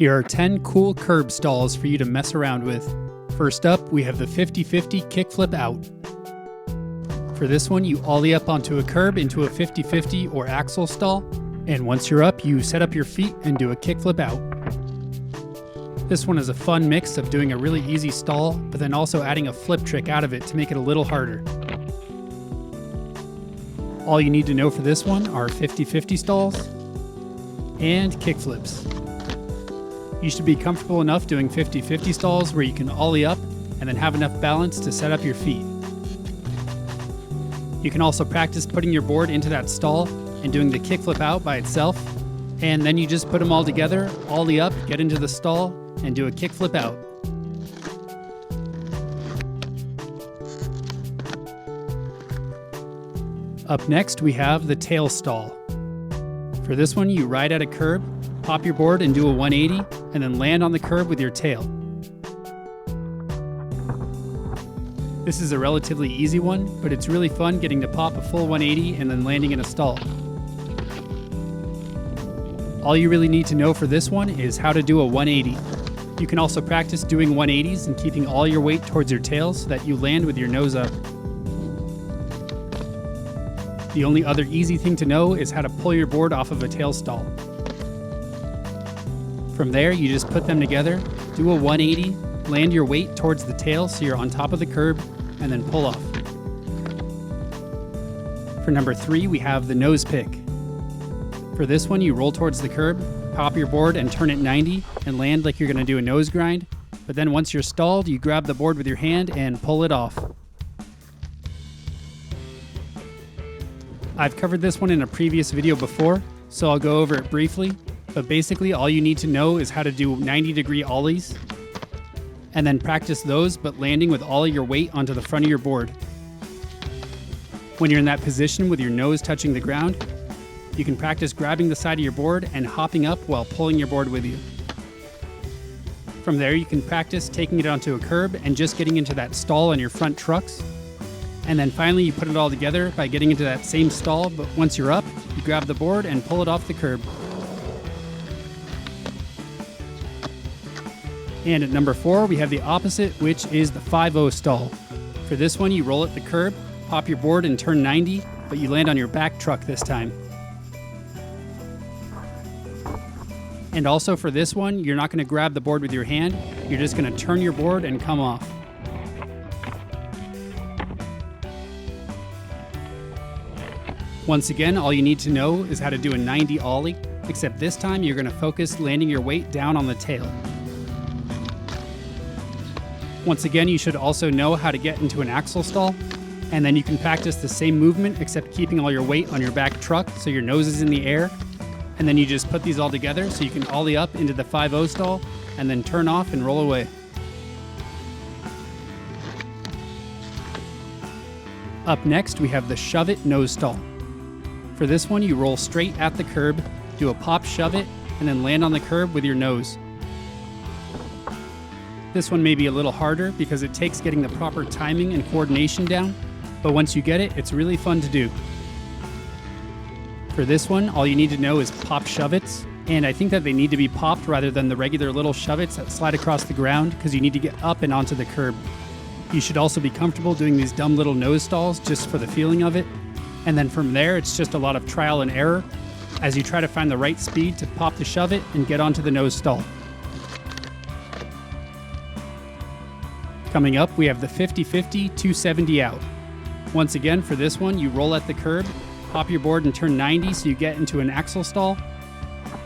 Here are 10 cool curb stalls for you to mess around with. First up, we have the 50-50 Kickflip Out. For this one, you ollie up onto a curb into a 50-50 or axle stall, and once you're up, you set up your feet and do a kickflip out. This one is a fun mix of doing a really easy stall, but then also adding a flip trick out of it to make it a little harder. All you need to know for this one are 50-50 stalls and kickflips. You should be comfortable enough doing 50-50 stalls where you can ollie up and then have enough balance to set up your feet. You can also practice putting your board into that stall and doing the kickflip out by itself, and then you just put them all together, ollie up, get into the stall, and do a kickflip out. Up next, we have the tail stall. For this one, you ride at a curb, pop your board and do a 180, and then land on the curb with your tail. This is a relatively easy one, but it's really fun getting to pop a full 180 and then landing in a stall. All you really need to know for this one is how to do a 180. You can also practice doing 180s and keeping all your weight towards your tail so that you land with your nose up. The only other easy thing to know is how to pull your board off of a tail stall. From there, you just put them together, do a 180, land your weight towards the tail so you're on top of the curb, and then pull off. For number 3, we have the nose pick. For this one, you roll towards the curb, pop your board and turn it 90, and land like you're going to do a nose grind, but then once you're stalled, you grab the board with your hand and pull it off. I've covered this one in a previous video before, so I'll go over it briefly. But basically, all you need to know is how to do 90-degree ollies, and then practice those, but landing with all of your weight onto the front of your board. When you're in that position with your nose touching the ground, you can practice grabbing the side of your board and hopping up while pulling your board with you. From there, you can practice taking it onto a curb and just getting into that stall on your front trucks. And then finally, you put it all together by getting into that same stall, but once you're up, you grab the board and pull it off the curb. And at number 4, we have the opposite, which is the 5-0 stall. For this one, you roll at the curb, pop your board and turn 90, but you land on your back truck this time. And also for this one, you're not going to grab the board with your hand, you're just going to turn your board and come off. Once again, all you need to know is how to do a 90 ollie, except this time you're going to focus landing your weight down on the tail. Once again, you should also know how to get into an axle stall, and then you can practice the same movement except keeping all your weight on your back truck so your nose is in the air, and then you just put these all together so you can ollie up into the 5-0 stall and then turn off and roll away. Up next, we have the shove it nose stall. For this one, you roll straight at the curb, do a pop shove it, and then land on the curb with your nose. This one may be a little harder because it takes getting the proper timing and coordination down, but once you get it, it's really fun to do. For this one, all you need to know is pop shove-its, and I think that they need to be popped rather than the regular little shove-its that slide across the ground because you need to get up and onto the curb. You should also be comfortable doing these dumb little nose stalls just for the feeling of it, and then from there, it's just a lot of trial and error as you try to find the right speed to pop the shove-it and get onto the nose stall. Coming up, we have the 50-50 270 out. Once again, for this one, you roll at the curb, pop your board and turn 90 so you get into an axle stall.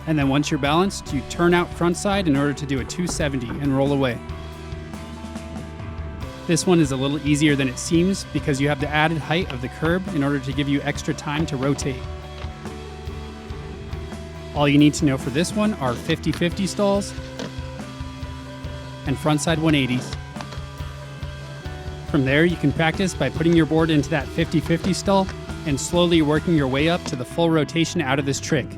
And then once you're balanced, you turn out front side in order to do a 270 and roll away. This one is a little easier than it seems because you have the added height of the curb in order to give you extra time to rotate. All you need to know for this one are 50-50 stalls and frontside 180s. From there, you can practice by putting your board into that 50-50 stall and slowly working your way up to the full rotation out of this trick.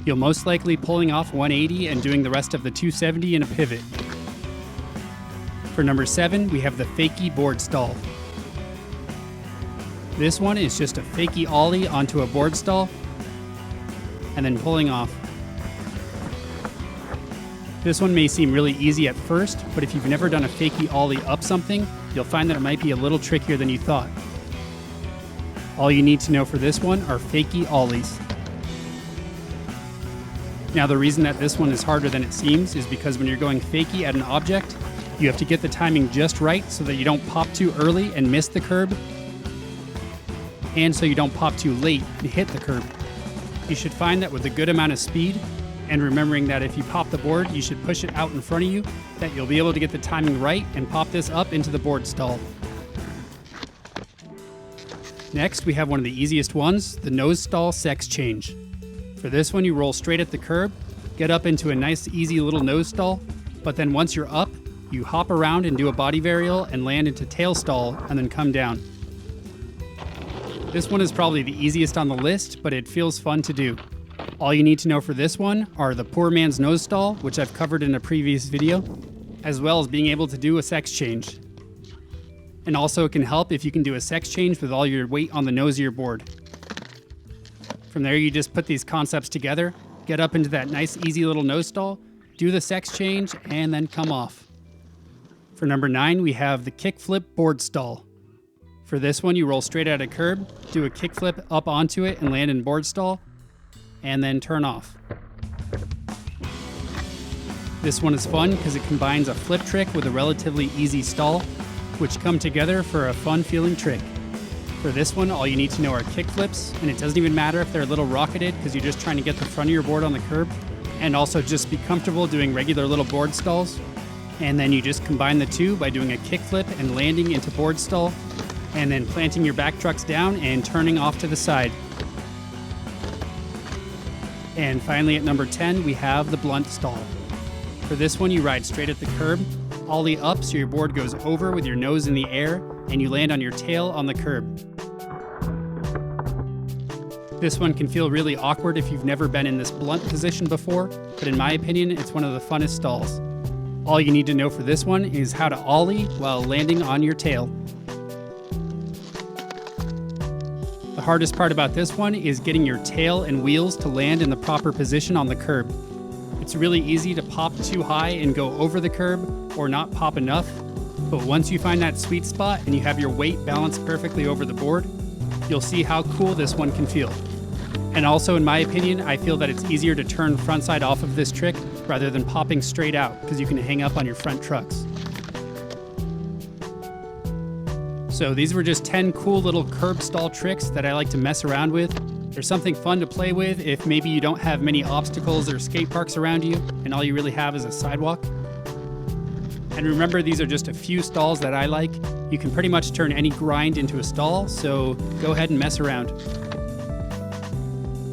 You'll most likely pulling off 180 and doing the rest of the 270 in a pivot. For number 7, we have the Fakie board stall. This one is just a Fakie ollie onto a board stall and then pulling off. This one may seem really easy at first, but if you've never done a fakie ollie up something, you'll find that it might be a little trickier than you thought. All you need to know for this one are fakie ollies. Now the reason that this one is harder than it seems is because when you're going fakie at an object, you have to get the timing just right so that you don't pop too early and miss the curb, and so you don't pop too late and hit the curb. You should find that with a good amount of speed, and remembering that if you pop the board, you should push it out in front of you, that you'll be able to get the timing right and pop this up into the board stall. Next, we have one of the easiest ones, the nose stall sex change. For this one, you roll straight at the curb, get up into a nice easy little nose stall, but then once you're up, you hop around and do a body varial and land into tail stall and then come down. This one is probably the easiest on the list, but it feels fun to do. All you need to know for this one are the poor man's nose stall, which I've covered in a previous video, as well as being able to do a sex change. And also it can help if you can do a sex change with all your weight on the nose of your board. From there, you just put these concepts together, get up into that nice easy little nose stall, do the sex change, and then come off. For number 9, we have the kickflip board stall. For this one, you roll straight at a curb, do a kickflip up onto it and land in board stall, and then turn off. This one is fun because it combines a flip trick with a relatively easy stall, which come together for a fun feeling trick. For this one, all you need to know are kickflips, and it doesn't even matter if they're a little rocketed because you're just trying to get the front of your board on the curb, and also just be comfortable doing regular little board stalls. And then you just combine the two by doing a kickflip and landing into board stall, and then planting your back trucks down and turning off to the side. And finally at number 10, we have the blunt stall. For this one, you ride straight at the curb, ollie up so your board goes over with your nose in the air, and you land on your tail on the curb. This one can feel really awkward if you've never been in this blunt position before, but in my opinion, it's one of the funnest stalls. All you need to know for this one is how to ollie while landing on your tail. The hardest part about this one is getting your tail and wheels to land in the proper position on the curb. It's really easy to pop too high and go over the curb or not pop enough, but once you find that sweet spot and you have your weight balanced perfectly over the board, you'll see how cool this one can feel. And also, in my opinion, I feel that it's easier to turn frontside off of this trick rather than popping straight out because you can hang up on your front trucks. So these were just 10 cool little curb stall tricks that I like to mess around with. They're something fun to play with if maybe you don't have many obstacles or skate parks around you and all you really have is a sidewalk. And remember, these are just a few stalls that I like. You can pretty much turn any grind into a stall, so go ahead and mess around.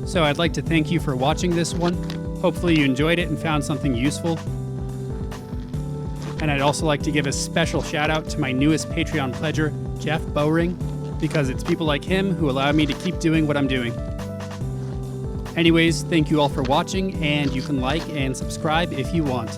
So I'd like to thank you for watching this one. Hopefully you enjoyed it and found something useful. And I'd also like to give a special shout out to my newest Patreon pledger, Jeff Bowring, because it's people like him who allow me to keep doing what I'm doing. Anyways, thank you all for watching, and you can like and subscribe if you want.